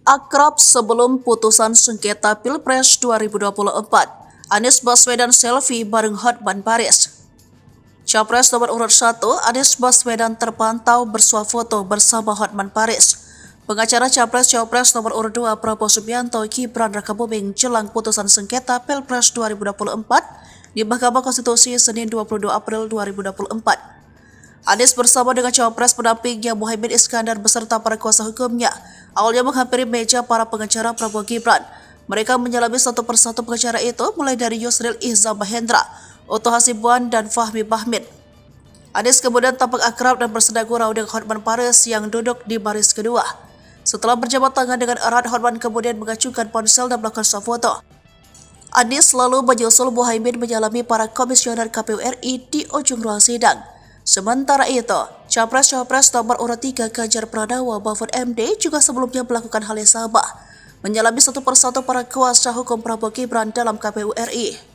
Akrab sebelum putusan sengketa Pilpres 2024, Anies Baswedan selfie bareng Hotman Paris. Capres nomor urut 1, Anies Baswedan terpantau bersuah foto bersama Hotman Paris. Pengacara Capres-Cawapres nomor urut 2 Prabowo Subianto Gibran Rakabuming jelang putusan sengketa Pilpres 2024 di Mahkamah Konstitusi Senin 22 April 2024. Anies bersama dengan Cawapres pendampingnya Muhaimin Iskandar beserta para kuasa hukumnya awalnya menghampiri meja para pengacara Prabowo Gibran. Mereka menyelami satu persatu pengacara itu mulai dari Yusril Ihza Mahendra, Otto Hasibuan, dan Fahmi Bahmin. Anies kemudian tampak akrab dan bersenda gurau dengan Hotman Paris yang duduk di baris kedua. Setelah berjabat tangan dengan erat, Hotman kemudian mengacukan ponsel dan melakukan swafoto. Anies lalu menyusul Muhaimin menyalami para komisioner KPU RI di ujung ruang sidang. Sementara itu, Capres-Cawapres nomor urut 3 Ganjar Pranowo Mahfud MD juga sebelumnya melakukan hal yang sama, menyalami satu persatu para kuasa hukum Prabowo Gibran dalam KPU RI.